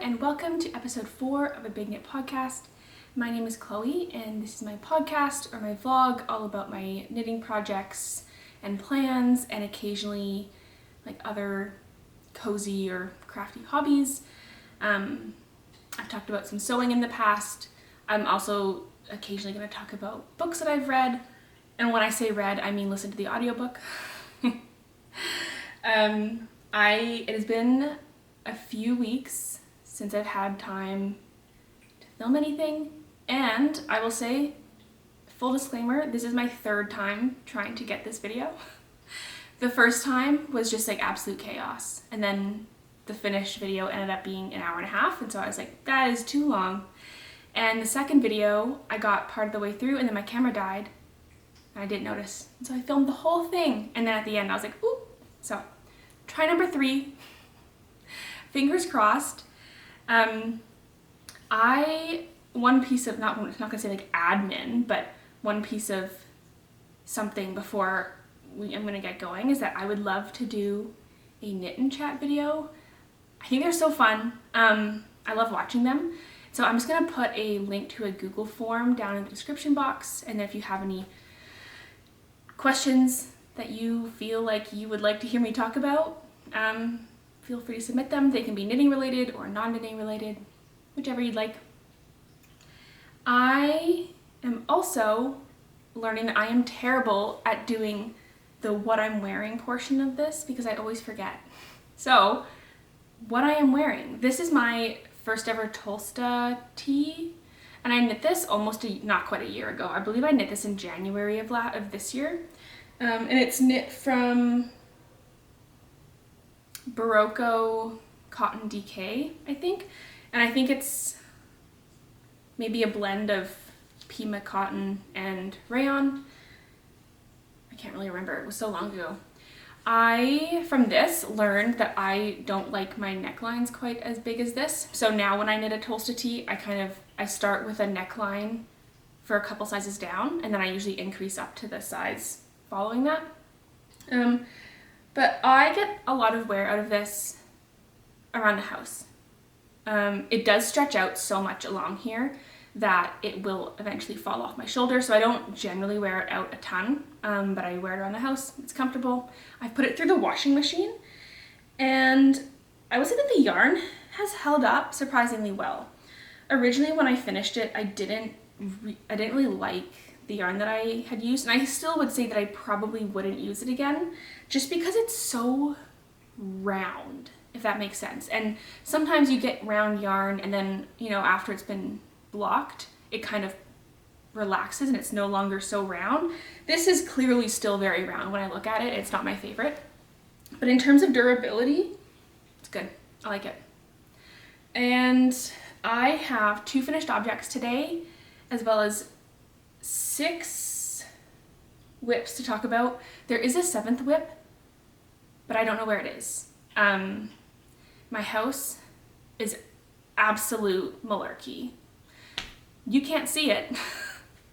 and welcome to episode 4 of a Big Knit podcast. My name is Chloe, and this is my podcast or my vlog all about my knitting projects and plans, and occasionally like other cozy or crafty hobbies. I've talked about some sewing in the past. I'm also occasionally going to talk about books that I've read, and when I say read, I mean listen to the audiobook. It has been a few weeks since I've had time to film anything, and I will say, full disclaimer, this is my third time trying to get this video. The first time was just like absolute chaos, and then the finished video ended up being an hour and a half, and so I was like, that is too long. And the second video, I got part of the way through and then my camera died, and I didn't notice, and so I filmed the whole thing, and then at the end I was like, ooh. So try number 3. Fingers crossed. One piece of, not gonna say like admin, but one piece of something before I'm gonna get going is that I would love to do a knit and chat video. I think they're so fun. I love watching them. So I'm just gonna put a link to a Google form down in the description box, and if you have any questions that you feel like you would like to hear me talk about, feel free to submit them. They can be knitting related or non-knitting related, whichever you'd like. I am also learning that I am terrible at doing the what I'm wearing portion of this because I always forget. So, what I am wearing. This is my first ever Tolsta tee, and I knit this not quite a year ago. I believe I knit this in January of this year. And it's knit from Barocco Cotton DK, I think. And I think it's maybe a blend of Pima cotton and rayon. I can't really remember, it was so long ago. I, from this, learned that I don't like my necklines quite as big as this. So now when I knit a Tolsta tee, I start with a neckline for a couple sizes down, and then I usually increase up to the size following that. But I get a lot of wear out of this around the house. It does stretch out so much along here that it will eventually fall off my shoulder, so I don't generally wear it out a ton, but I wear it around the house. It's comfortable. I've put it through the washing machine, and I would say that the yarn has held up surprisingly well. Originally when I finished it, I didn't really like the yarn that I had used, and I still would say that I probably wouldn't use it again just because it's so round, if that makes sense. And sometimes you get round yarn and then, after it's been blocked, it kind of relaxes and it's no longer so round. This is clearly still very round when I look at it. It's not my favorite, but in terms of durability, it's good. I like it. And I have 2 finished objects today, as well as 6 whips to talk about. There is a 7th whip, but I don't know where it is. My house is absolute malarkey. You can't see it,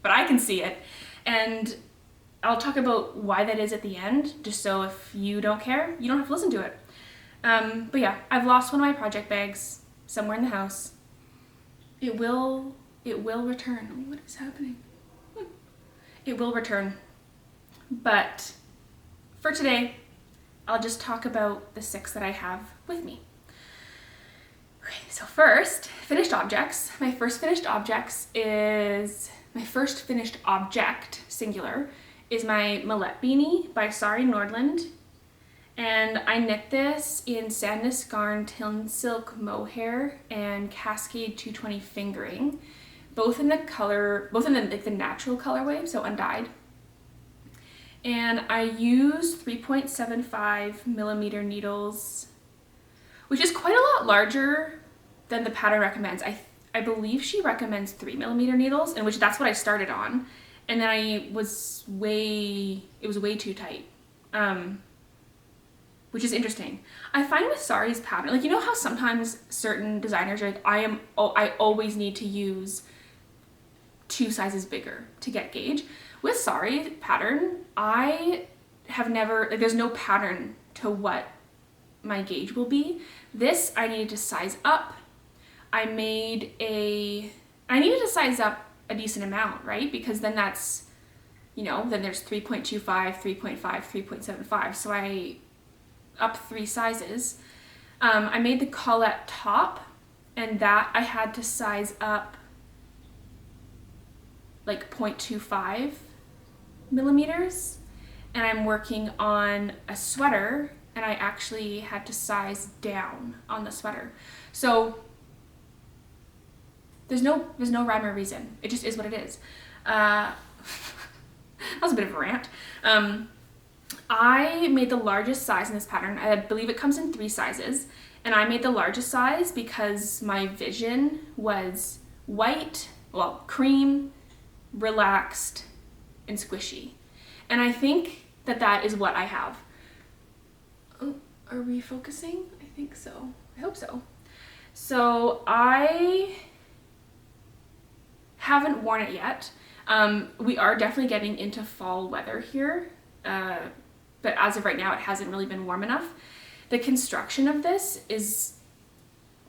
but I can see it. And I'll talk about why that is at the end, just so if you don't care, you don't have to listen to it. But yeah, I've lost one of my project bags somewhere in the house. It will return. Oh, what is happening? It will return. But for today, I'll just talk about the 6 that I have with me. Okay, so first, finished objects. My first finished object, singular, is my Melete beanie by Sari Nordlund. And I knit this in Sandnes Garn Tin Silk Mohair and Cascade 220 fingering, both in the natural colorway, so undyed. And I use 3.75 millimeter needles, which is quite a lot larger than the pattern recommends. I believe she recommends 3 millimeter needles, and that's what I started on. And then it was way too tight, which is interesting. I find with Sari's pattern, like, how sometimes certain designers are like, I always need to use 2 sizes bigger to get gauge. With Sari's pattern, I have never, there's no pattern to what my gauge will be. This I needed to size up I needed to size up a decent amount, right? Because then that's, then there's 3.25, 3.5, 3.75. So I up 3 sizes. I made the collet top, and that I had to size up like 0.25 millimeters. And I'm working on a sweater, and I actually had to size down on the sweater. So there's no rhyme or reason. It just is what it is. That was a bit of a rant. I made the largest size in this pattern. I believe it comes in 3 sizes, and I made the largest size because my vision was white, well, cream, relaxed, and squishy. And I think that is what I have. Oh, are we focusing? I think so. I hope so. So I haven't worn it yet. We are definitely getting into fall weather here, but as of right now, it hasn't really been warm enough. The construction of this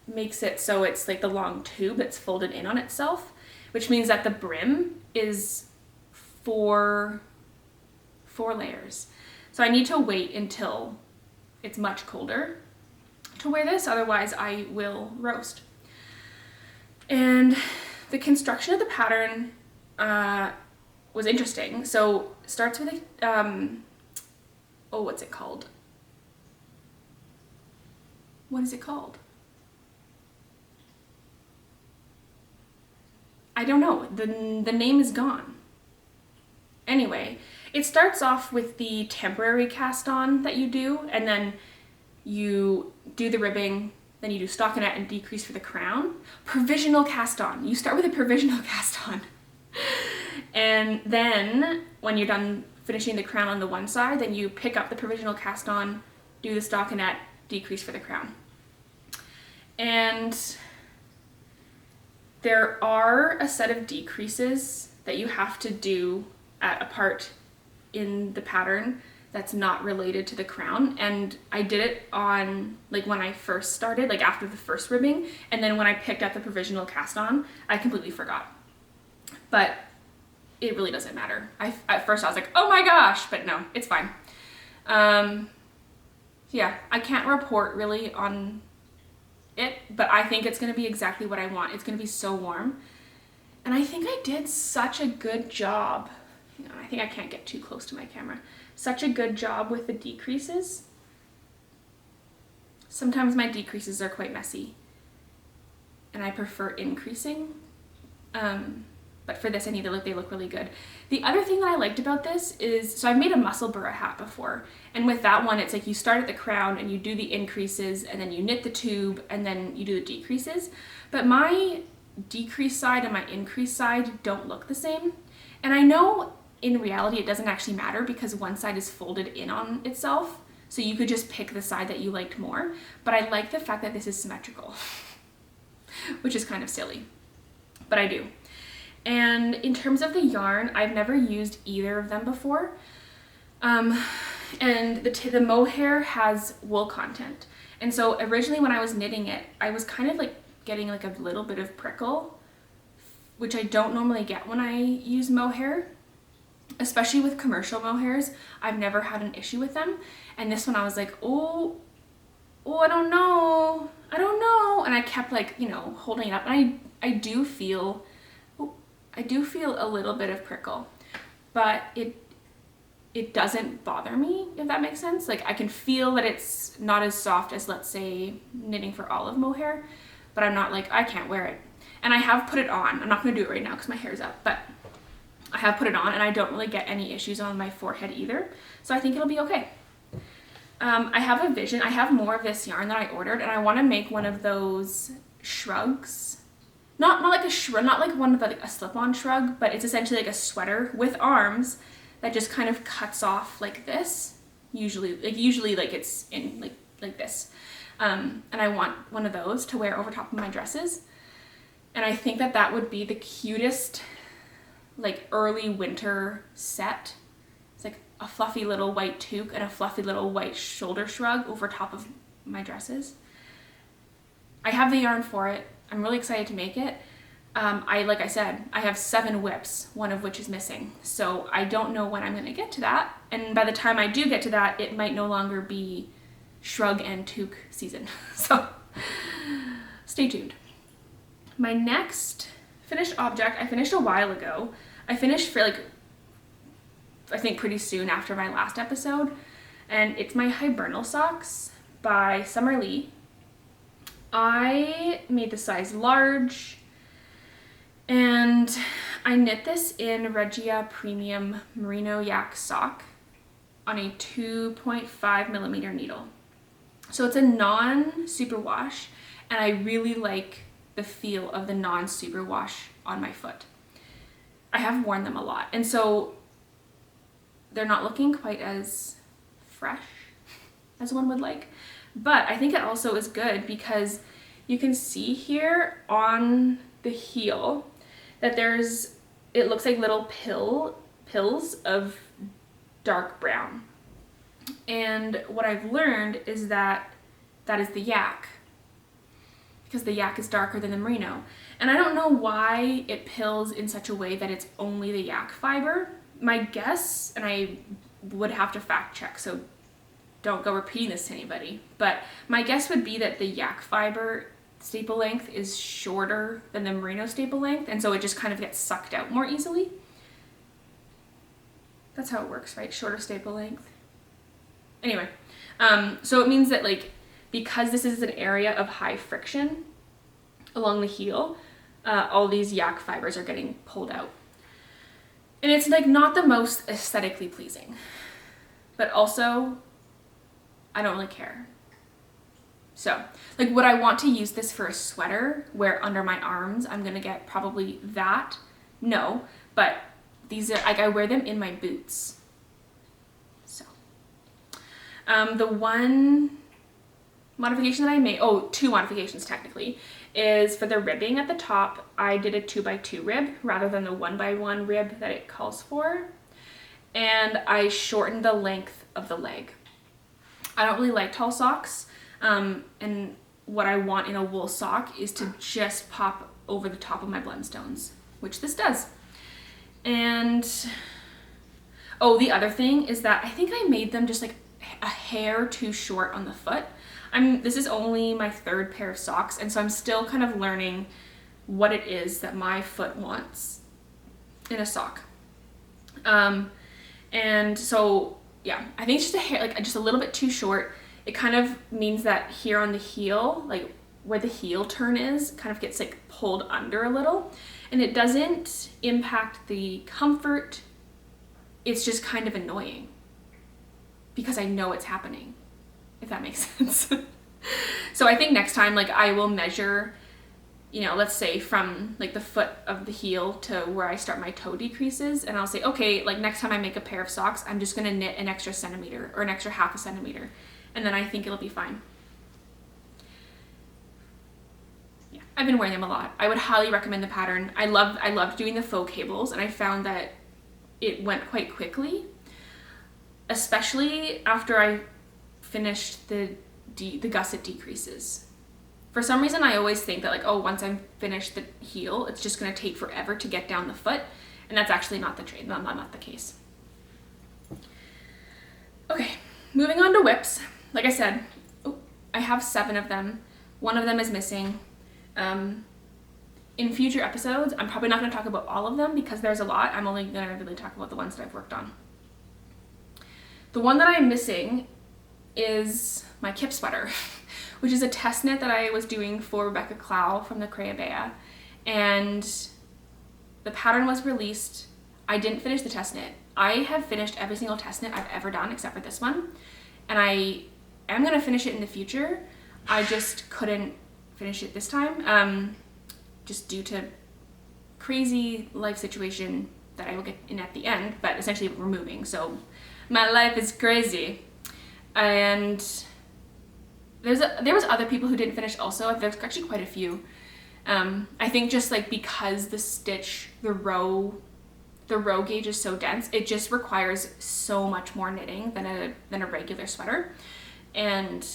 makes it so it's like the long tube that's folded in on itself, which means that the brim is 4 layers. So I need to wait until it's much colder to wear this, otherwise I will roast. And the construction of the pattern was interesting. So it starts with what's it called? What is it called? I don't know. The name is gone. Anyway, it starts off with the temporary cast on that you do, and then you do the ribbing, then you do stockinette and decrease for the crown. Provisional cast on. You start with a provisional cast on. And then when you're done finishing the crown on the one side, then you pick up the provisional cast on, do the stockinette, decrease for the crown. And there are a set of decreases that you have to do at a part in the pattern that's not related to the crown, and I did it on like when I first started, like after the first ribbing, and then when I picked up the provisional cast on, I completely forgot. But it really doesn't matter. At first I was like, oh my gosh, but no, it's fine. Yeah, I can't report really on it, but I think it's gonna be exactly what I want. It's gonna be so warm. And I think I did such a good job. I think I can't get too close to my camera. Such a good job with the decreases. Sometimes my decreases are quite messy, and I prefer increasing. But for this, they look really good. The other thing that I liked about this is, so I've made a muscle burra hat before, and with that one, it's like you start at the crown and you do the increases, and then you knit the tube, and then you do the decreases. But my decrease side and my increase side don't look the same. And I know in reality it doesn't actually matter because one side is folded in on itself, so you could just pick the side that you liked more. But I like the fact that this is symmetrical, which is kind of silly, but I do. And in terms of the yarn, I've never used either of them before. And the mohair has wool content. And so originally when I was knitting it, I was kind of like getting like a little bit of prickle, which I don't normally get when I use mohair, especially with commercial mohairs. I've never had an issue with them. And this one I was like, oh, I don't know. And I kept like, holding it up. And I do feel a little bit of prickle, but it doesn't bother me, if that makes sense. Like I can feel that it's not as soft as, let's say, knitting for olive mohair, but I'm not like, I can't wear it. And I have put it on. I'm not gonna do it right now because my hair's up, but I have put it on and I don't really get any issues on my forehead either. So I think it'll be okay. I have a vision. I have more of this yarn that I ordered, and I want to make one of those shrugs. Not like a shrug, not like one of like a slip-on shrug, but it's essentially like a sweater with arms that just kind of cuts off like this. Usually like it's in like this. And I want one of those to wear over top of my dresses. And I think that would be the cutest like early winter set. It's like a fluffy little white toque and a fluffy little white shoulder shrug over top of my dresses. I have the yarn for it. I'm really excited to make it. Like I said, I have 7 whips, one of which is missing. So I don't know when I'm going to get to that. And by the time I do get to that, it might no longer be shrug and toque season. So stay tuned. My next finished object, I finished a while ago. I finished for I think pretty soon after my last episode. And it's my Hibernal socks by Summer Lee. I made the size large, and I knit this in Regia Premium Merino Yak sock on a 2.5 millimeter needle. So it's a non-superwash, and I really like the feel of the non-superwash on my foot. I have worn them a lot, and so they're not looking quite as fresh as one would like, but I think it also is good because you can see here on the heel that it looks like little pills of dark brown. And what I've learned is that is the yak, because the yak is darker than the merino. And I don't know why it pills in such a way that it's only the yak fiber. My guess, and I would have to fact check, so don't go repeating this to anybody, but my guess would be that the yak fiber staple length is shorter than the merino staple length, and so it just kind of gets sucked out more easily. That's how it works, right? Shorter staple length. Anyway, so it means that because this is an area of high friction along the heel, all these yak fibers are getting pulled out. And it's not the most aesthetically pleasing, but also I don't really care. So would I want to use this for a sweater where under my arms I'm gonna get probably that? No, but these are I wear them in my boots. So the one modification that I made, 2 modifications technically, is for the ribbing at the top. I did a 2x2 rib rather than the 1x1 rib that it calls for, and I shortened the length of the leg. I don't really like tall socks, and what I want in a wool sock is to just pop over the top of my blendstones, which this does. And the other thing is that I think I made them just a hair too short on the foot. This is only my 3rd pair of socks, and so I'm still kind of learning what it is that my foot wants in a sock. And so yeah, I think it's just a hair, just a little bit too short. It kind of means that here on the heel, where the heel turn is, kind of gets pulled under a little, and it doesn't impact the comfort. It's just kind of annoying because I know it's happening, if that makes sense. So I think next time, I will measure, let's say from the foot of the heel to where I start my toe decreases, and I'll say, okay, next time I make a pair of socks, I'm just gonna knit an extra centimeter or an extra half a centimeter, and then I think it'll be fine. Yeah, I've been wearing them a lot. I would highly recommend the pattern. I loved doing the faux cables, and I found that it went quite quickly, especially after I finished the gusset decreases. For some reason, I always think that once I'm finished the heel, it's just going to take forever to get down the foot, and that's actually not the case. Okay, moving on to whips. Like I said, I have 7 of them. One of them is missing. In future episodes, I'm probably not going to talk about all of them because there's a lot. I'm only going to really talk about the ones that I've worked on. The one that I'm missing is my kip sweater, which is a test knit that I was doing for Rebecca Clow from the Creabea, and the pattern was released. I didn't finish the test knit. I have finished every single test knit I've ever done except for this one, and I am going to finish it in the future. I just couldn't finish it this time, just due to crazy life situation that I will get in at the end, but essentially we're moving, so my life is crazy. And there was other people who didn't finish also. There's actually quite a few. I think just because the stitch, the row gauge is so dense, it just requires so much more knitting than a regular sweater. And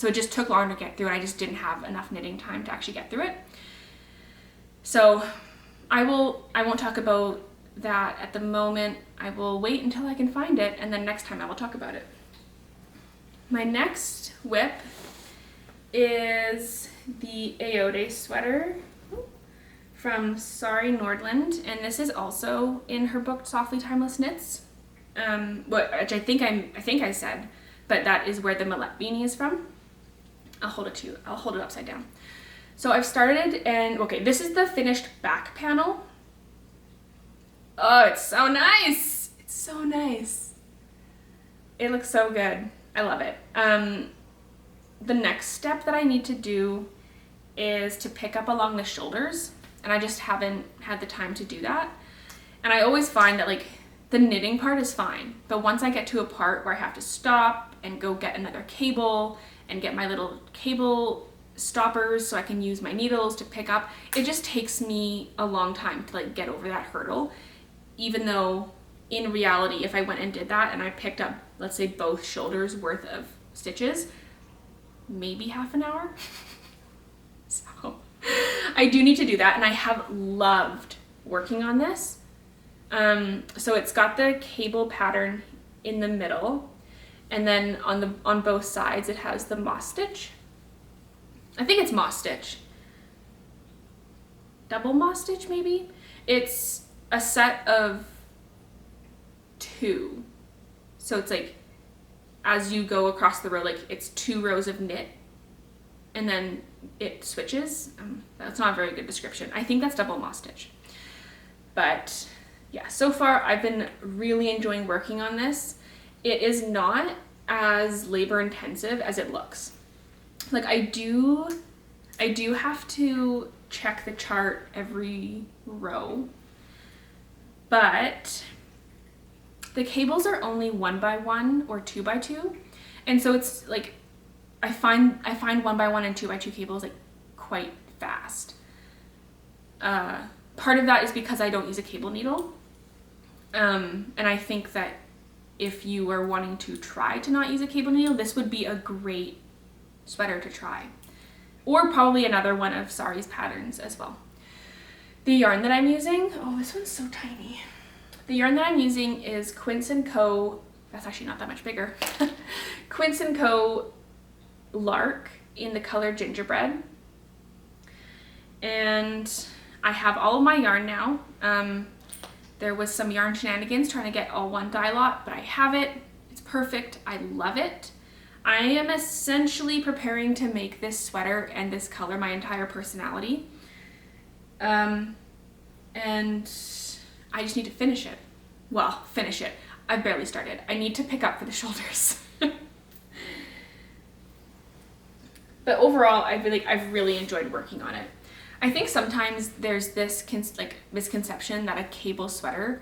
So it just took longer to get through it. I just didn't have enough knitting time to actually get through it. So I won't talk about that at the moment. I will wait until I can find it, and then next time I will talk about it. My next whip is the Aoide sweater from Sari Nordlund, and this is also in her book Softly Timeless Knits, which I think I said, but that is where the Melete beanie is from. I'll hold it to you. I'll hold it upside down. So I've started, and okay, this is the finished back panel. Oh, it's so nice. It's so nice. It looks so good. I love it. The next step that I need to do is to pick up along the shoulders, and I just haven't had the time to do that. And I always find that like the knitting part is fine, but once I get to a part where I have to stop and go get another cable and get my little cable stoppers so I can use my needles to pick up, it just takes me a long time to like get over that hurdle, even though in reality, if I went and did that and I picked up, let's say, both shoulders worth of stitches, maybe half an hour. So I do need to do that, and I have loved working on this. So it's got the cable pattern in the middle, and then on both sides it has the moss stitch. I think it's moss stitch. Double moss stitch maybe? It's a set of 2. So it's like as you go across the row, like it's 2 rows of knit and then it switches. That's not a very good description. I think that's double moss stitch. But yeah, so far I've been really enjoying working on this. It is not as labor intensive as it looks. Like I do have to check the chart every row, but the cables are only 1x1 or 2x2, and so it's like I find 1x1 and 2x2 cables like quite fast. Part of that is because I don't use a cable needle, and I think that if you are wanting to try to not use a cable needle, this would be a great sweater to try, or probably another one of Sari's patterns as well. The yarn that I'm using, oh, this one's so tiny. The yarn that I'm using is Quince & Co. That's actually not that much bigger. Quince & Co. Lark in the color Gingerbread. And I have all of my yarn now. There was some yarn shenanigans trying to get all one dye lot, but I have it. It's perfect. I love it. I am essentially preparing to make this sweater and this color my entire personality. And I just need to finish it. Well, finish it. I've barely started. I need to pick up for the shoulders. But overall, I've really enjoyed working on it. I think sometimes there's this misconception that a cable sweater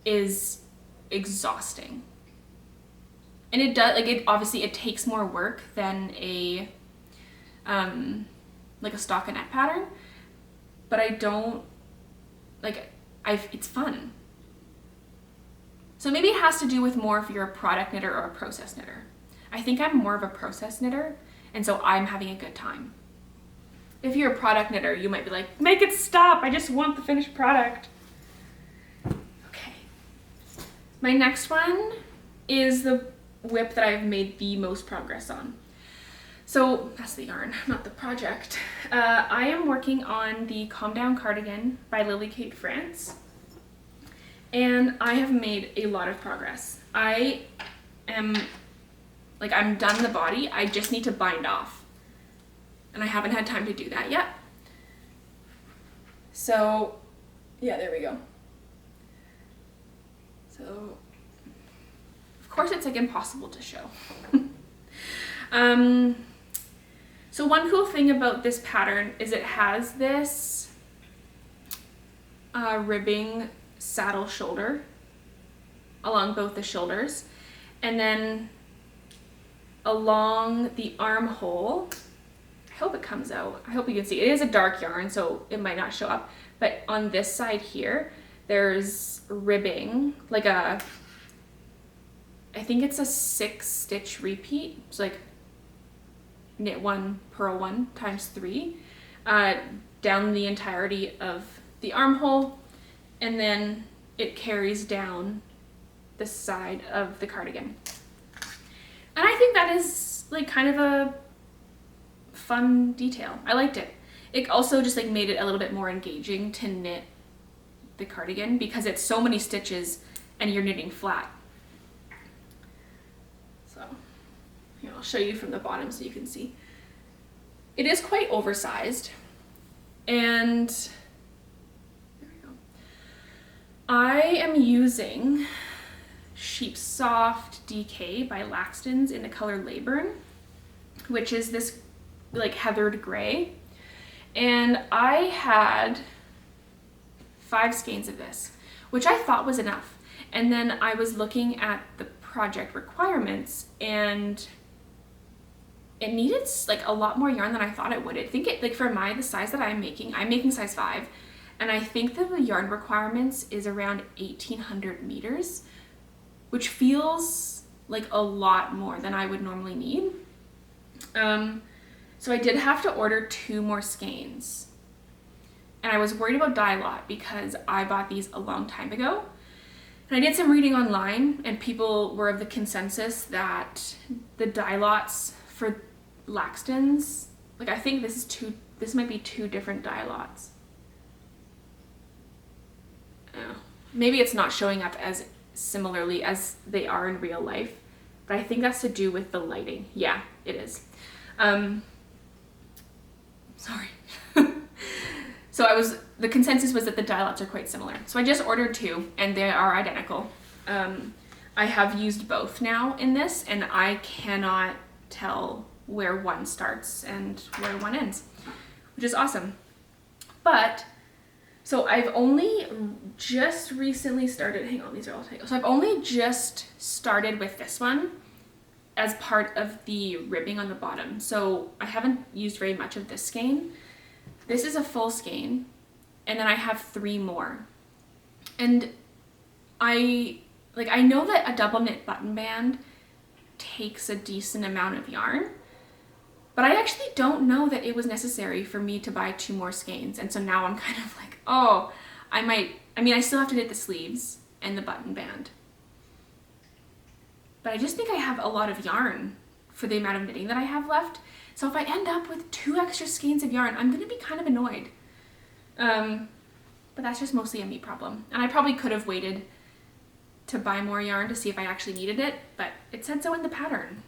is exhausting. And it does, obviously it takes more work than a stockinette pattern, but I don't, it's fun. So maybe it has to do with more if you're a product knitter or a process knitter. I think I'm more of a process knitter, and so I'm having a good time. If you're a product knitter, you might be like, make it stop, I just want the finished product. Okay. My next one is the whip that I've made the most progress on. So that's the yarn, not the project. I am working on the Calm Down Cardigan by Lily Kate France, and I have made a lot of progress. I'm done the body, I just need to bind off. And I haven't had time to do that yet. So, yeah, there we go. So, of course it's impossible to show. So one cool thing about this pattern is it has this ribbing saddle shoulder along both the shoulders, and then along the armhole. I hope it comes out. I hope you can see. It is a dark yarn, so it might not show up. But on this side here, there's ribbing, I think it's a 6-stitch repeat. It's knit one, purl one times 3 down the entirety of the armhole, and then it carries down the side of the cardigan. And I think that is like kind of a fun detail. I liked it. It also just like made it a little bit more engaging to knit the cardigan because it's so many stitches and you're knitting flat. So here, I'll show you from the bottom so you can see. It is quite oversized, and there we go. I am using Sheep's Soft DK by Laxton's in the color Leyburn, which is this like heathered gray. And I had 5 skeins of this, which I thought was enough. And then I was looking at the project requirements, and it needed like a lot more yarn than I thought it would. I think it, like for the size that I'm making size 5, and I think that the yarn requirements is around 1,800 meters, which feels like a lot more than I would normally need. So I did have to order 2 more skeins, and I was worried about dye lot because I bought these a long time ago. And I did some reading online, and people were of the consensus that the dye lots for Laxton's, like I think this might be 2 different dye lots. Oh, maybe it's not showing up as similarly as they are in real life, but I think that's to do with the lighting. Yeah, it is. Sorry. So the consensus was that the dye lots are quite similar. So I just ordered 2 and they are identical. I have used both now in this, and I cannot tell where one starts and where one ends, which is awesome. But so I've only just recently started, hang on, these are all taken. So I've only just started with this one as part of the ribbing on the bottom. So I haven't used very much of this skein. This is a full skein, and then I have 3 more. And I know that a double knit button band takes a decent amount of yarn, but I actually don't know that it was necessary for me to buy 2 more skeins. And so now I'm kind of like, oh, I still have to knit the sleeves and the button band. But I just think I have a lot of yarn for the amount of knitting that I have left. So if I end up with 2 extra skeins of yarn, I'm gonna be kind of annoyed. But that's just mostly a me problem. And I probably could have waited to buy more yarn to see if I actually needed it, but it said so in the pattern.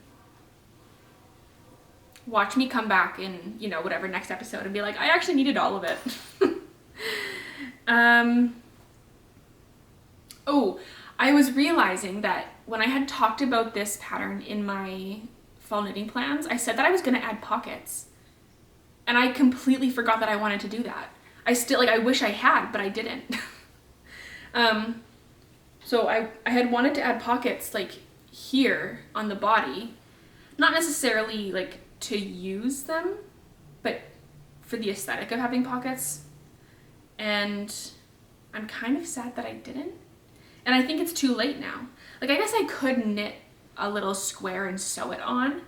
Watch me come back in, whatever next episode and be like, I actually needed all of it. Oh, I was realizing that when I had talked about this pattern in my fall knitting plans, I said that I was going to add pockets. And I completely forgot that I wanted to do that. I wish I had, but I didn't. So I had wanted to add pockets like here on the body, not necessarily like to use them, but for the aesthetic of having pockets. And I'm kind of sad that I didn't. And I think it's too late now. Like, I guess I could knit a little square and sew it on.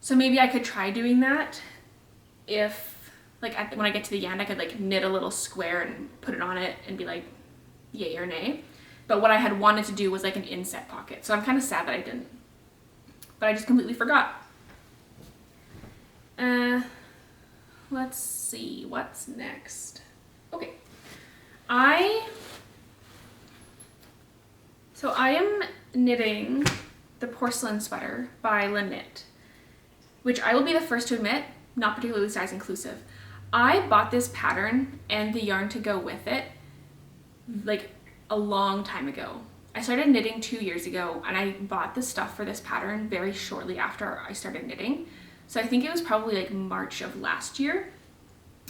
So maybe I could try doing that if, like, when I get to the end, I could, like, knit a little square and put it on it and be like, yay or nay. But what I had wanted to do was, like, an inset pocket. So I'm kind of sad that I didn't. But I just completely forgot. Let's see, what's next? Okay. So I am knitting the Porcelain sweater by Lene, which I will be the first to admit, not particularly size inclusive. I bought this pattern and the yarn to go with it like a long time ago. I started knitting 2 years ago, and I bought the stuff for this pattern very shortly after I started knitting. So I think it was probably like March of last year.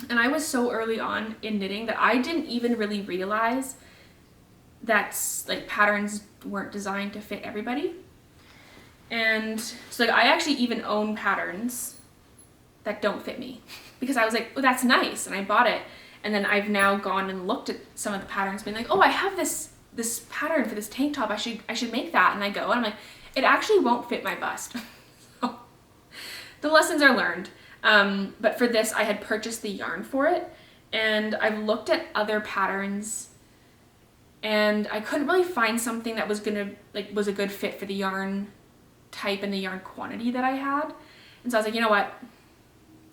And I was so early on in knitting that I didn't even really realize that like patterns weren't designed to fit everybody. And so like I actually even own patterns that don't fit me because I was like, oh, that's nice, and I bought it. And then I've now gone and looked at some of the patterns, being like, oh, I have this pattern for this tank top, I should make that. And I go and I'm like, it actually won't fit my bust. the lessons are learned. But for this, I had purchased the yarn for it, and I've looked at other patterns, and I couldn't really find something that was was a good fit for the yarn type and the yarn quantity that I had. And so I was like, you know what,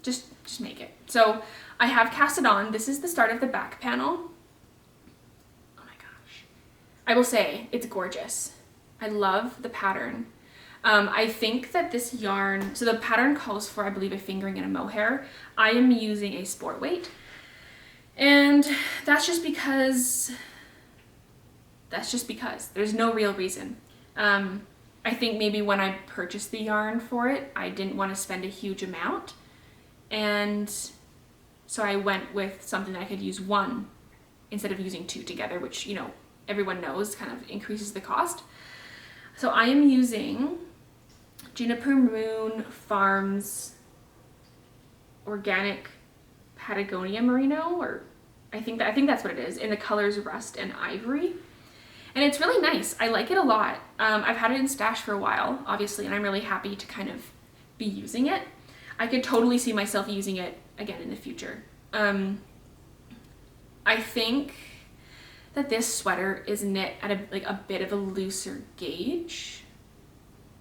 just make it. So I have cast it on. This is the start of the back panel. Oh my gosh. I will say it's gorgeous. I love the pattern. I think that this yarn, so the pattern calls for, I believe, a fingering and a mohair. I am using a sport weight. And that's just because there's no real reason. I think maybe when I purchased the yarn for it, I didn't want to spend a huge amount. And so I went with something that I could use one instead of using two together, which, you know, everyone knows kind of increases the cost. So I am using Juniper Moon Farms Organic Patagonia Merino, or I think that's what it is, in the colors Rust and Ivory. And it's really nice. I like it a lot. I've had it in stash for a while, obviously, and I'm really happy to kind of be using it. I could totally see myself using it again in the future. I think that this sweater is knit at a bit of a looser gauge.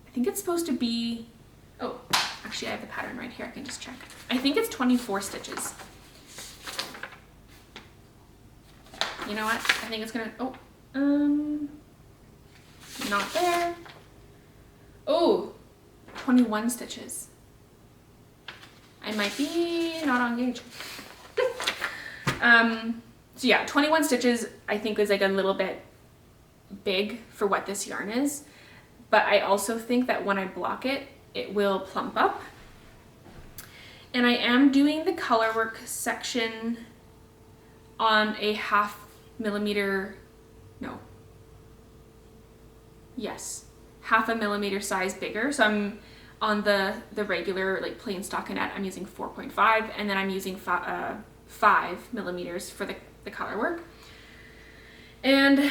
I think it's supposed to be, oh, actually I have the pattern right here, I can just check. I think it's 24 stitches. You know what, I think it's gonna, not there. Oh, 21 stitches. I might be not on gauge. So yeah, 21 stitches I think is like a little bit big for what this yarn is, but I also think that when I block it, it will plump up. And I am doing the color work section on a half a millimeter size bigger. So I'm on the regular like plain stockinette, I'm using 4.5, and then I'm using 5 millimeters for the color work. And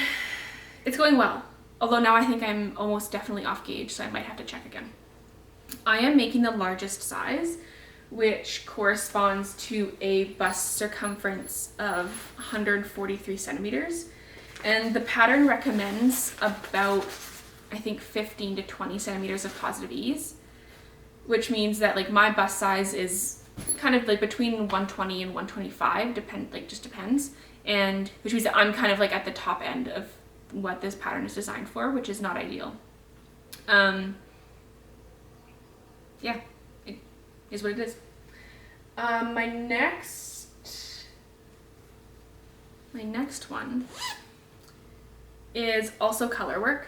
it's going well. Although now I think I'm almost definitely off gauge, so I might have to check again. I am making the largest size, which corresponds to a bust circumference of 143 centimeters. And the pattern recommends about, I think, 15 to 20 centimeters of positive ease, which means that like my bust size is kind of like between 120 and 125, just depends. And which means that I'm kind of like at the top end of what this pattern is designed for, which is not ideal. Yeah, it is what it is. My next one is also color work.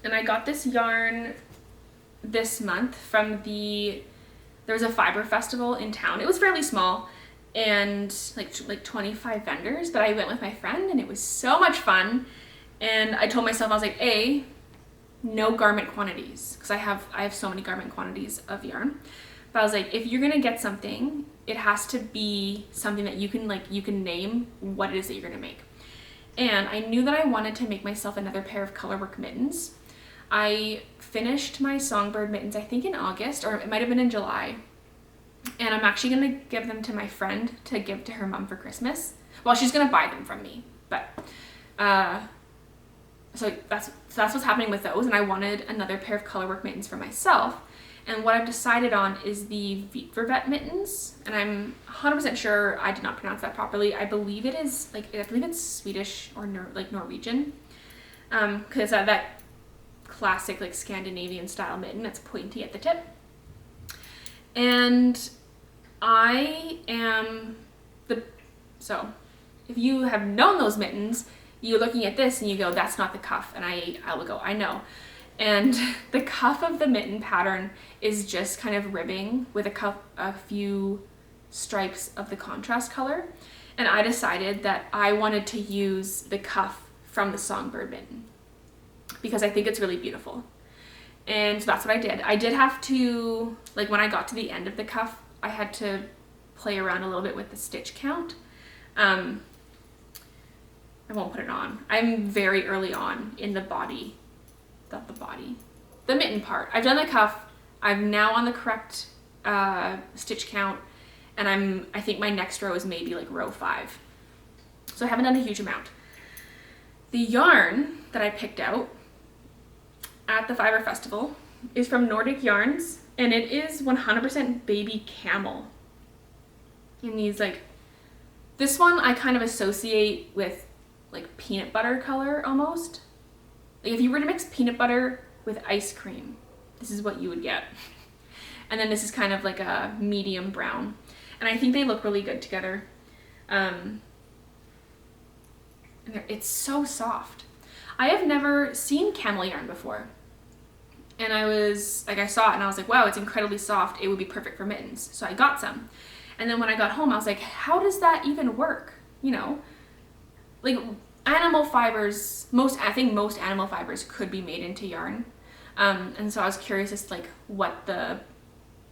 And I got this yarn this month from there was a fiber festival in town. It was fairly small and like 25 vendors, but I went with my friend and it was so much fun. And I told myself, I was like, no garment quantities, because I have so many garment quantities of yarn. But I was like, if you're gonna get something, it has to be something that you can name what it is that you're gonna make. And I knew that I wanted to make myself another pair of colorwork mittens. I finished my songbird mittens, I think in August, or it might have been in July. And I'm actually gonna give them to my friend to give to her mom for Christmas. Well, she's gonna buy them from me, but so that's what's happening with those. And I wanted another pair of colorwork mittens for myself. And what I've decided on is the Vikvarvet mittens. And I'm 100% sure I did not pronounce that properly. I believe it is, I believe it's Swedish or Norwegian. Because that classic Scandinavian style mitten that's pointy at the tip. And so if you have known those mittens, you're looking at this and you go, that's not the cuff. And I will go, I know. And the cuff of the mitten pattern is just kind of ribbing with a few stripes of the contrast color. And I decided that I wanted to use the cuff from the songbird mitten because I think it's really beautiful. And so that's what I did. I did have to, when I got to the end of the cuff, I had to play around a little bit with the stitch count. I won't put it on. I'm very early on in the mitten part. I've done the cuff. I'm now on the correct stitch count, and I think my next row is maybe like row 5. So I haven't done a huge amount. The yarn that I picked out at the Fiber Festival is from Nordic Yarns, and it is 100% baby camel. And these like, this one I kind of associate with like peanut butter color almost. Like if you were to mix peanut butter with ice cream, this is what you would get. And then this is kind of like a medium brown. And I think they look really good together. And it's so soft. I have never seen camel yarn before. And I saw it and I was like, wow, it's incredibly soft. It would be perfect for mittens. So I got some. And then when I got home, I was like, how does that even work? You know, like animal fibers, I think most animal fibers could be made into yarn. And so I was curious as to like what the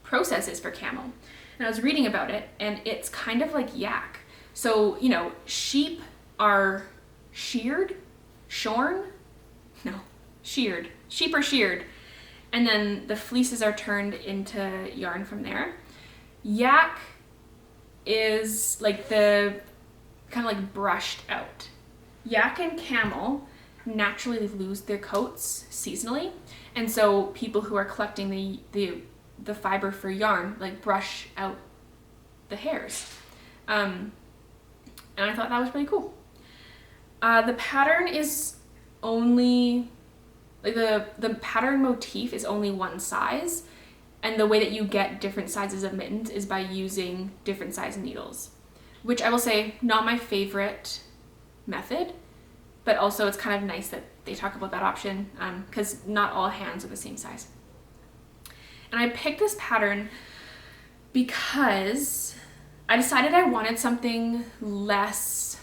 process is for camel. And I was reading about it, and it's kind of like yak. So, you know, sheep are sheared. Sheep are sheared. And then the fleeces are turned into yarn from there. Yak is like the kind of like brushed out. Yak and camel naturally lose their coats seasonally, and so people who are collecting the fiber for yarn like brush out the hairs. And I thought that was really cool. The pattern is only like the pattern motif is only one size, and the way that you get different sizes of mittens is by using different size needles, which I will say not my favorite method, but also it's kind of nice that they talk about that option because not all hands are the same size. And I picked this pattern because I decided I wanted something less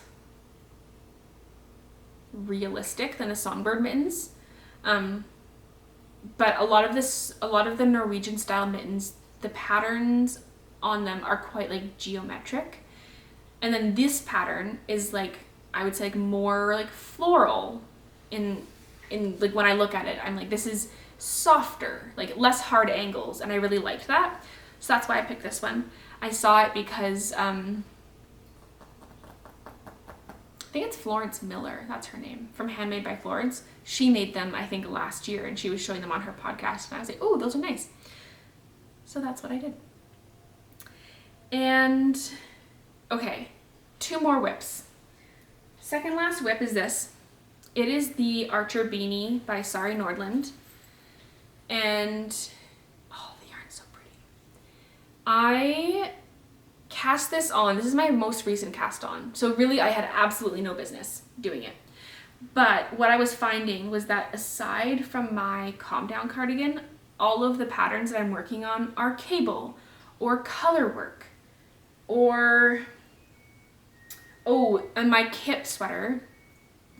realistic than the songbird mittens. But a lot of the Norwegian style mittens, the patterns on them are quite like geometric. And then this pattern is like, I would say like more like floral in like when I look at it, I'm like, this is softer, like less hard angles. And I really liked that. So that's why I picked this one. I saw it because, I think it's Florence Miller, that's her name, from Handmade by Florence. She made them, I think, last year, and she was showing them on her podcast, and I was like, oh, those are nice. So that's what I did. And, okay, 2 more whips. Second last whip is this. It is the Archer Beanie by Sari Nordlund. And, oh, the yarn's so pretty. I cast this on. This is my most recent cast on. So really, I had absolutely no business doing it. But what I was finding was that aside from my Calm Down cardigan, all of the patterns that I'm working on are cable or color work or, oh, and my kip sweater.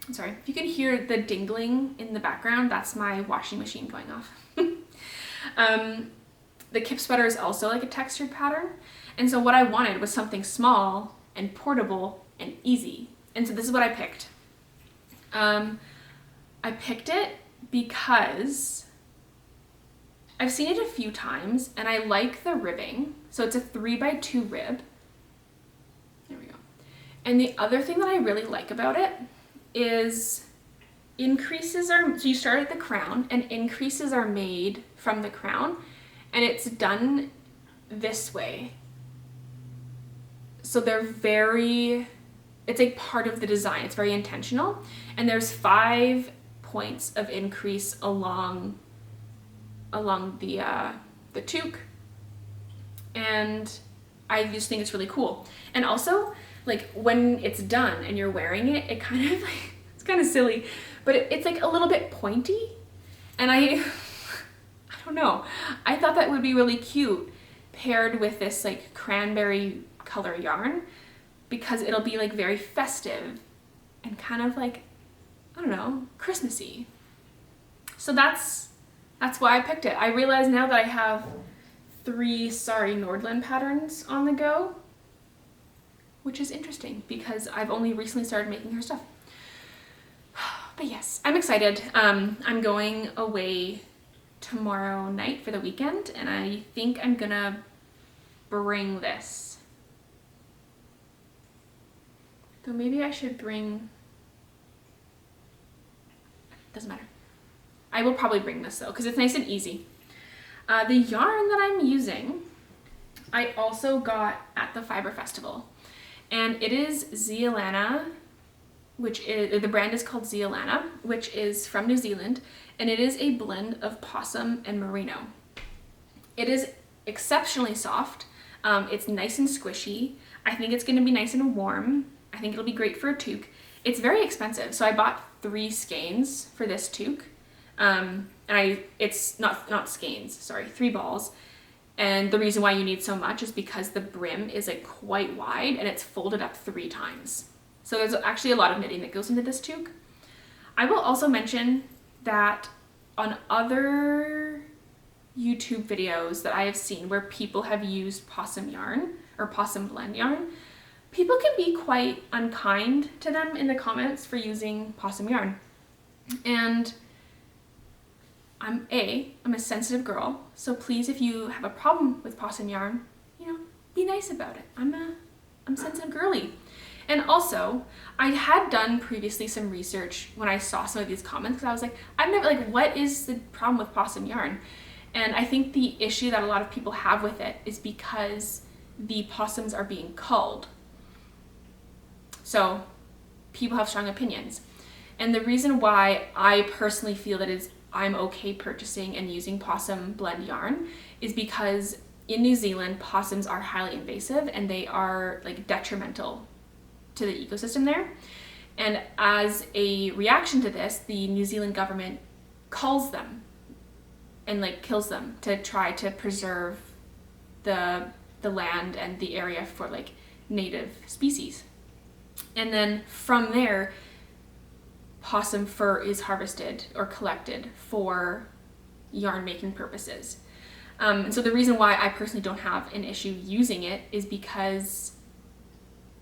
I'm sorry, if you can hear the dingling in the background, that's my washing machine going off. The kip sweater is also like a textured pattern. And so what I wanted was something small and portable and easy. And so this is what I picked. I picked it because I've seen it a few times and I like the ribbing. So it's a 3x2 rib. There we go. And the other thing that I really like about it is increases are, so you start at the crown and increases are made from the crown, and it's done this way. So they're it's a part of the design. It's very intentional. And there's 5 points of increase along the toque. And I just think it's really cool. And also, like when it's done and you're wearing it, it kind of like, it's kind of silly, but it's like a little bit pointy. And I don't know. I thought that would be really cute paired with this like cranberry color yarn, because it'll be like very festive and kind of like, I don't know, Christmassy. So that's why I picked it. I realize now that I have 3 Sari Nordlund patterns on the go, which is interesting because I've only recently started making her stuff. But yes, I'm excited. I'm going away tomorrow night for the weekend, and I think I'm gonna bring this. So maybe I should bring, doesn't matter. I will probably bring this though, because it's nice and easy. The yarn that I'm using, I also got at the Fiber Festival, and it is Zealana, which is, the brand is called Zealana, which is from New Zealand, and it is a blend of possum and merino. It is exceptionally soft. It's nice and squishy. I think it's gonna be nice and warm. I think it'll be great for a toque. It's very expensive, so I bought 3 skeins for this toque. It's not skeins, sorry, 3 balls. And the reason why you need so much is because the brim is like quite wide and it's folded up 3 times. So there's actually a lot of knitting that goes into this toque. I will also mention that on other YouTube videos that I have seen where people have used possum yarn or possum blend yarn, people can be quite unkind to them in the comments for using possum yarn. And I'm a sensitive girl, so please, if you have a problem with possum yarn, you know, be nice about it. I'm sensitive girly. And also, I had done previously some research when I saw some of these comments, because I was like, I've never, like, what is the problem with possum yarn? And I think the issue that a lot of people have with it is because the possums are being culled. So people have strong opinions. And the reason why I personally feel that I'm okay purchasing and using possum blend yarn is because in New Zealand, possums are highly invasive and they are like detrimental to the ecosystem there. And as a reaction to this, the New Zealand government culls them and like kills them to try to preserve the land and the area for like native species. And then from there, possum fur is harvested or collected for yarn making purposes. And so the reason why I personally don't have an issue using it is because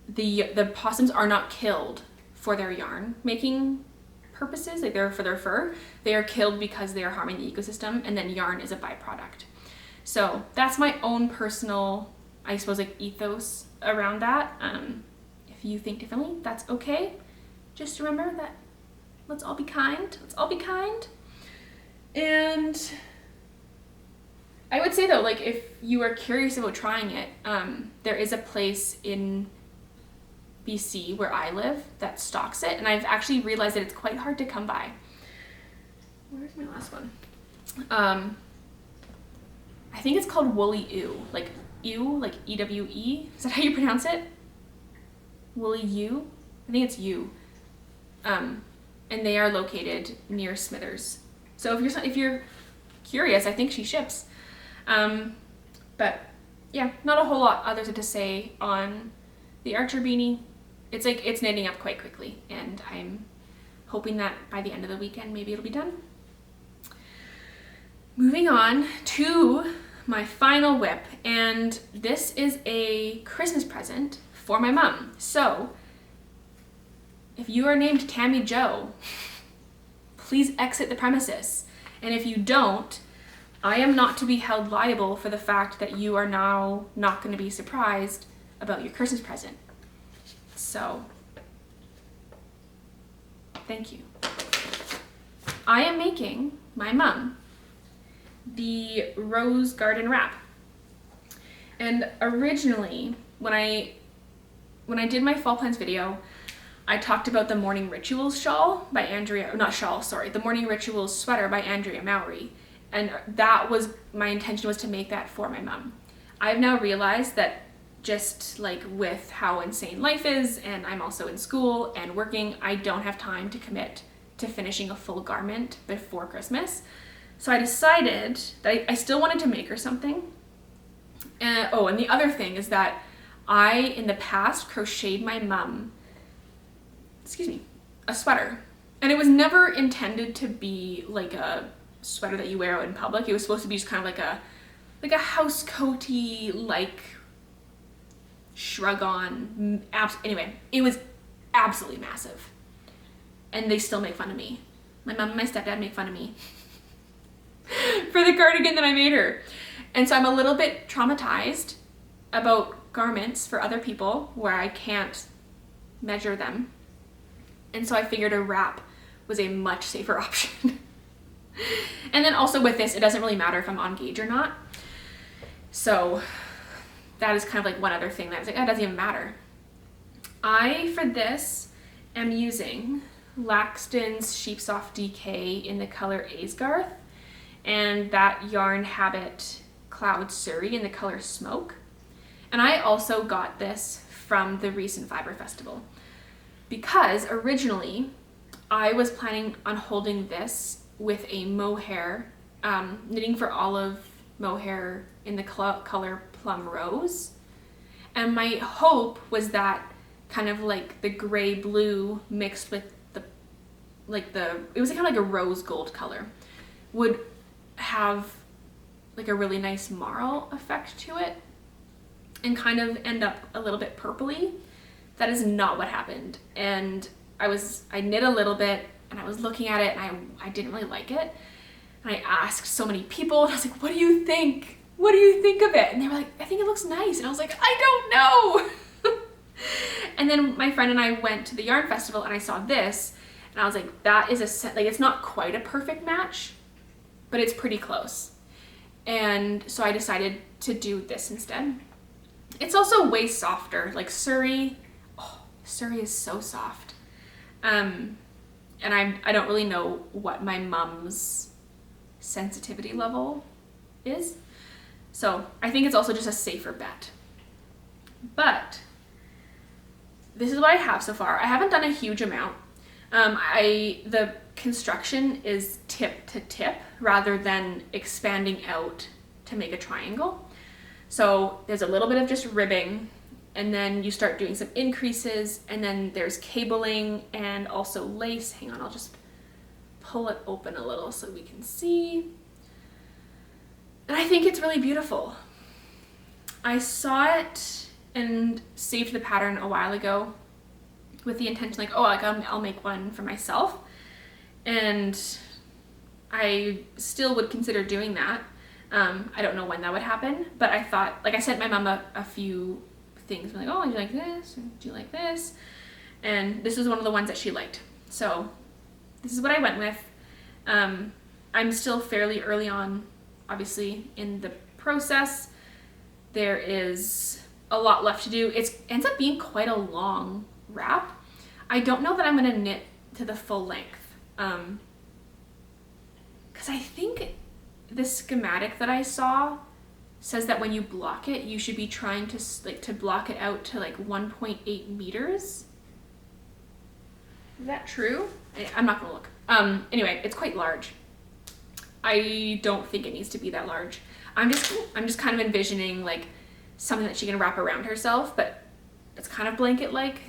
the possums are not killed for their yarn making purposes, like they're for their fur. They are killed because they are harming the ecosystem, and then yarn is a byproduct. So that's my own personal, I suppose, like ethos around that. If you think differently, that's okay. Just remember that let's all be kind. Let's all be kind. And I would say though, like if you are curious about trying it, there is a place in BC where I live that stocks it, and I've actually realized that it's quite hard to come by. Where's my last one? I think it's called Woolly Ewe, like ewe, like E-W-E. Is that how you pronounce it? Woolly Ewe? I think it's Ewe. And they are located near Smithers. So if you're curious, I think she ships. But yeah, not a whole lot other to say on the Archer beanie. It's like it's knitting up quite quickly, and I'm hoping that by the end of the weekend maybe it'll be done. Moving on to my final whip, and this is a Christmas present for my mom. So if you are named Tammy Joe, please exit the premises. And if you don't, I am not to be held liable for the fact that you are now not going to be surprised about your Christmas present. So, thank you. I am making my mom the rose garden wrap. And originally, when I did my fall plans video, I talked about the Morning Rituals shawl by Andrea, not shawl, sorry, the Morning Rituals sweater by Andrea Mowry. And that was, my intention was to make that for my mom. I've now realized that just like with how insane life is, and I'm also in school and working, I don't have time to commit to finishing a full garment before Christmas. So I decided that I still wanted to make her something. And the other thing is that I, in the past, crocheted my mom, a sweater. And it was never intended to be like a sweater that you wear out in public. It was supposed to be just kind of like a house coaty, like shrug on. Anyway, it was absolutely massive. And they still make fun of me. My mom and my stepdad make fun of me. for the cardigan that I made her. And so I'm a little bit traumatized about garments for other people where I can't measure them. And so I figured a wrap was a much safer option. And then also with this, it doesn't really matter if I'm on gauge or not. So that is kind of like one other thing that I was like, oh, it doesn't even matter. I, for this, am using Laxton's Sheepsoft DK in the color Aesgarth and that Yarn Habit Cloud Suri in the color Smoke. And I also got this from the recent Fiber Festival because originally I was planning on holding this with a mohair, knitting for Olive mohair in the color Plum Rose. And my hope was that kind of like the gray blue mixed with it was kind of like a rose gold color would have like a really nice marl effect to it and kind of end up a little bit purpley. That is not what happened. And I knit a little bit and I was looking at it and I didn't really like it. And I asked so many people and I was like, what do you think? What do you think of it? And they were like, I think it looks nice. And I was like, I don't know. And then my friend and I went to the yarn festival and I saw this and I was like, that is it's not quite a perfect match, but it's pretty close. And so I decided to do this instead. It's also way softer. Like Suri is so soft. And I don't really know what my mom's sensitivity level is. So I think it's also just a safer bet. But this is what I have so far. I haven't done a huge amount. The construction is tip to tip rather than expanding out to make a triangle. So there's a little bit of just ribbing and then you start doing some increases and then there's cabling and also lace. Hang on, I'll just pull it open a little so we can see. And I think it's really beautiful. I saw it and saved the pattern a while ago with the intention like, I'll make one for myself. And I still would consider doing that. I don't know when that would happen, but I thought, like I sent my mom a few things, like, oh, do you like this? Do you like this? And this was one of the ones that she liked. So this is what I went with. I'm still fairly early on, obviously, in the process. There is a lot left to do. It ends up being quite a long wrap. I don't know that I'm going to knit to the full length. Because I think the schematic that I saw says that when you block it, you should be trying to block it out to like 1.8 meters. Is that true? I'm not gonna look. Anyway, it's quite large. I don't think it needs to be that large. I'm just kind of envisioning like something that she can wrap around herself, but it's kind of blanket-like.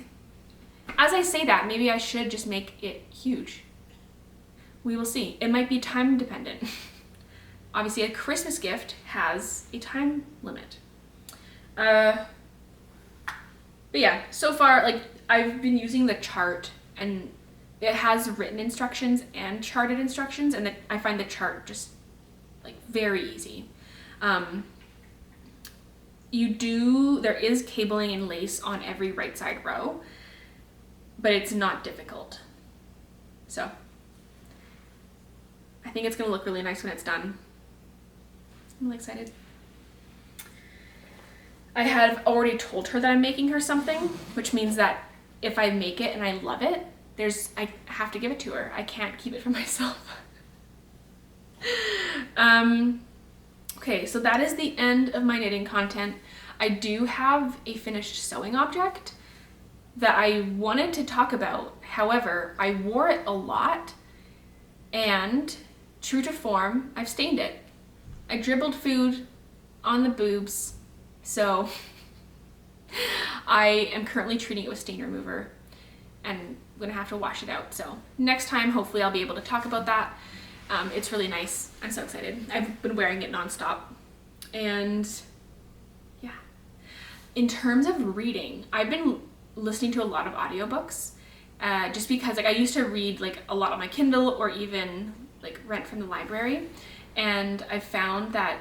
As I say that, maybe I should just make it huge. We will see. It might be time dependent. Obviously, a Christmas gift has a time limit. But yeah, so far, like, I've been using the chart, and it has written instructions and charted instructions, and I find the chart just, like, very easy. There is cabling and lace on every right side row, but it's not difficult. So, I think it's gonna look really nice when it's done. I'm really excited. I have already told her that I'm making her something, which means that if I make it and I love it, I have to give it to her. I can't keep it for myself. Okay, so that is the end of my knitting content. I do have a finished sewing object that I wanted to talk about. However, I wore it a lot, and true to form, I've stained it. I dribbled food on the boobs, so I am currently treating it with stain remover and I'm gonna have to wash it out. So next time, hopefully I'll be able to talk about that. It's really nice. I'm so excited. I've been wearing it nonstop. And yeah. In terms of reading, I've been listening to a lot of audiobooks just because like I used to read like a lot on my Kindle or even like rent from the library. And I found that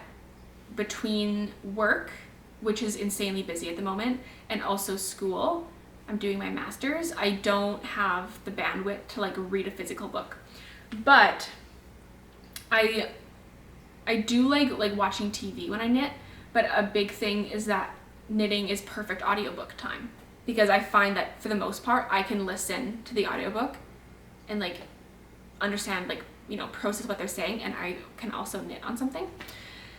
between work, which is insanely busy at the moment, and also school, I'm doing my master's, I don't have the bandwidth to like read a physical book. But I do like watching TV when I knit, but a big thing is that knitting is perfect audiobook time, because I find that for the most part I can listen to the audiobook and like understand, like, you know, process what they're saying, and I can also knit on something.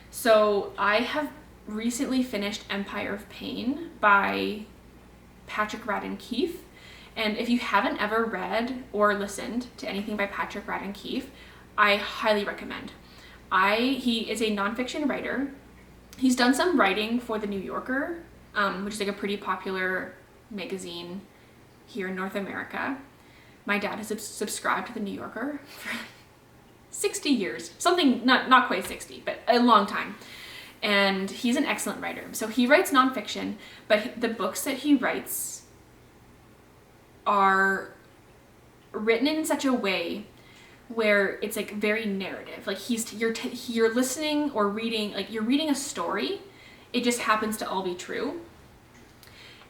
So I have recently finished Empire of Pain by Patric, Radden, Keefe. And if you haven't ever read or listened to anything by Patric, Radden, Keefe, I highly recommend. He is a nonfiction writer. He's done some writing for The New Yorker, which is like a pretty popular magazine here in North America. My dad has subscribed to The New Yorker for 60 years. Something, not quite 60, but a long time. And he's an excellent writer. So he writes nonfiction, but the books that he writes are written in such a way where it's like very narrative. Like you're listening or reading, like you're reading a story. It just happens to all be true.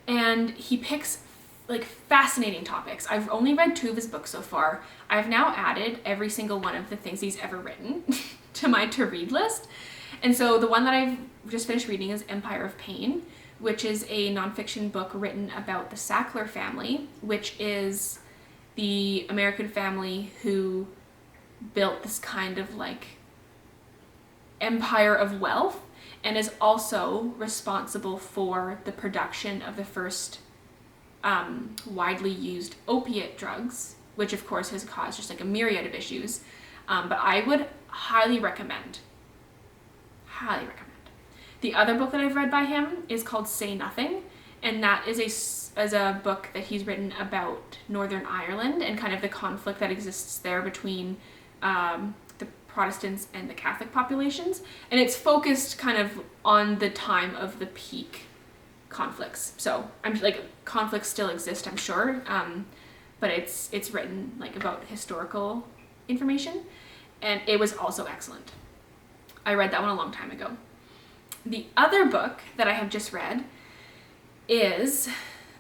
And he picks like fascinating topics. I've only read 2 of his books so far. I've now added every single one of the things he's ever written to my to-read list. And so the one that I've just finished reading is Empire of Pain, which is a nonfiction book written about the Sackler family, which is the American family who built this kind of like empire of wealth, and is also responsible for the production of the first widely used opiate drugs, which of course has caused just like a myriad of issues. But I would highly recommend. The other book that I've read by him is called Say Nothing, and that is a book that he's written about Northern Ireland and kind of the conflict that exists there between the Protestants and the Catholic populations, and it's focused kind of on the time of the peak conflicts. So I'm like, conflicts still exist, I'm sure, but it's written like about historical information, and it was also excellent. I read that one a long time ago. The other book that I have just read is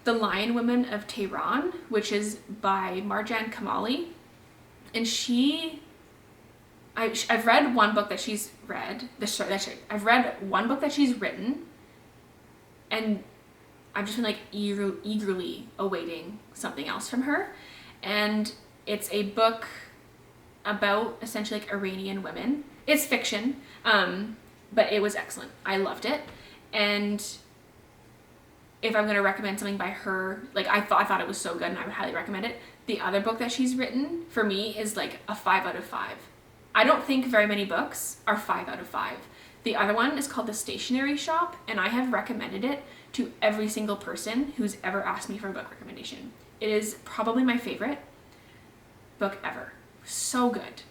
The Lion Women of Tehran, which is by Marjan Kamali, and I've read one book that she's read. I've read one book that she's written, and I've just been like eagerly awaiting something else from her. And it's a book about essentially like Iranian women. It's fiction, but it was excellent. I loved it. And if I'm going to recommend something by her, like I thought it was so good and I would highly recommend it. The other book that she's written for me is like a 5 out of 5. I don't think very many books are 5 out of 5. The other one is called The Stationery Shop, and I have recommended it to every single person who's ever asked me for a book recommendation. It is probably my favorite book ever. So good.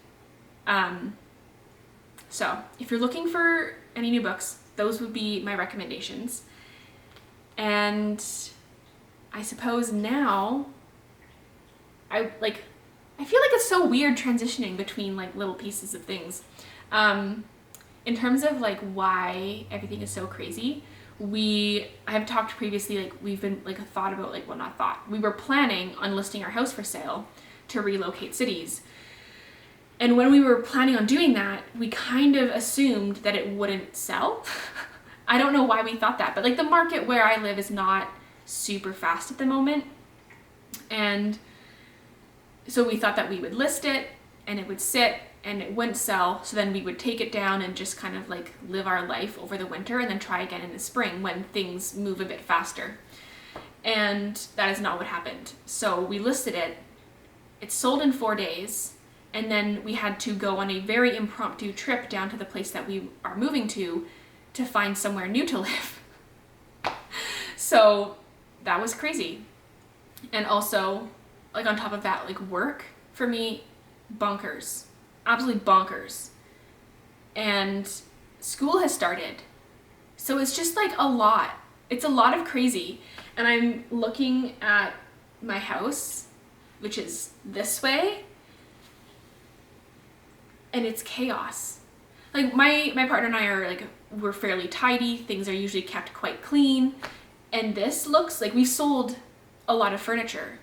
So if you're looking for any new books, those would be my recommendations. And I suppose now I feel like it's so weird transitioning between like little pieces of things. In terms of like why everything is so crazy, I have talked previously, like we've been like thought about like, well, not thought, we were planning on listing our house for sale to relocate cities. And when we were planning on doing that, we kind of assumed that it wouldn't sell. I don't know why we thought that, but like the market where I live is not super fast at the moment. And so we thought that we would list it and it would sit and it wouldn't sell. So then we would take it down and just kind of like live our life over the winter and then try again in the spring when things move a bit faster. And that is not what happened. So we listed it. It sold in 4 days. And then we had to go on a very impromptu trip down to the place that we are moving to find somewhere new to live. So that was crazy. And also, like on top of that, like work for me, bonkers, absolutely bonkers. And school has started. So it's just like a lot. It's a lot of crazy. And I'm looking at my house, which is this way, and it's chaos. like my partner and I are like, we're fairly tidy. Things are usually kept quite clean. And this looks like we've sold a lot of furniture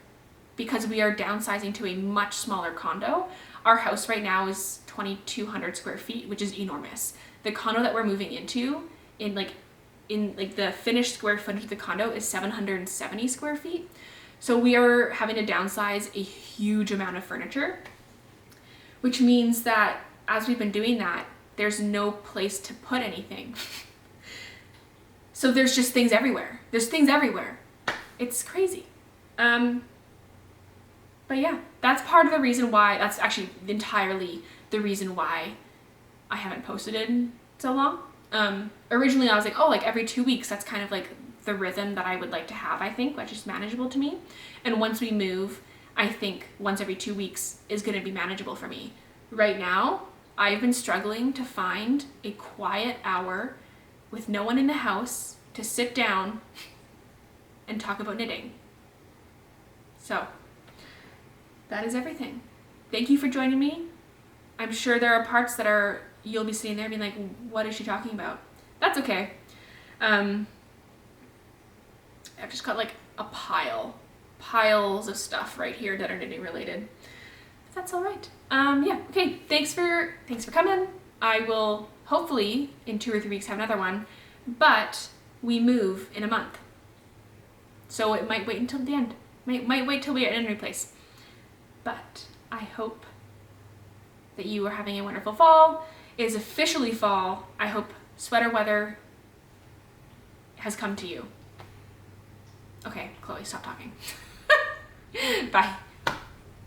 because we are downsizing to a much smaller condo. Our house right now is 2,200 square feet, which is enormous. The condo that we're moving into in the finished square footage of the condo is 770 square feet. So we are having to downsize a huge amount of furniture, which means that as we've been doing that, there's no place to put anything. So there's just things everywhere. There's things everywhere. It's crazy. But yeah, that's part of the reason why, that's actually entirely the reason why I haven't posted in so long. Originally I was like, oh, like every 2 weeks, that's kind of like the rhythm that I would like to have, I think, which is manageable to me. And once we move, I think once every 2 weeks is gonna be manageable for me. Right now, I've been struggling to find a quiet hour with no one in the house to sit down and talk about knitting. So, that is everything. Thank you for joining me. I'm sure there are parts that you'll be sitting there being like, what is she talking about? That's okay. I've just got like piles of stuff right here that are knitting related. That's all right. Yeah, okay, thanks for coming. I will hopefully in 2 or 3 weeks have another one, but we move in a month. So it might wait until the end. Might wait till we're in a new place. But I hope that you are having a wonderful fall. It is officially fall. I hope sweater weather has come to you. Okay, Chloe, stop talking. Bye.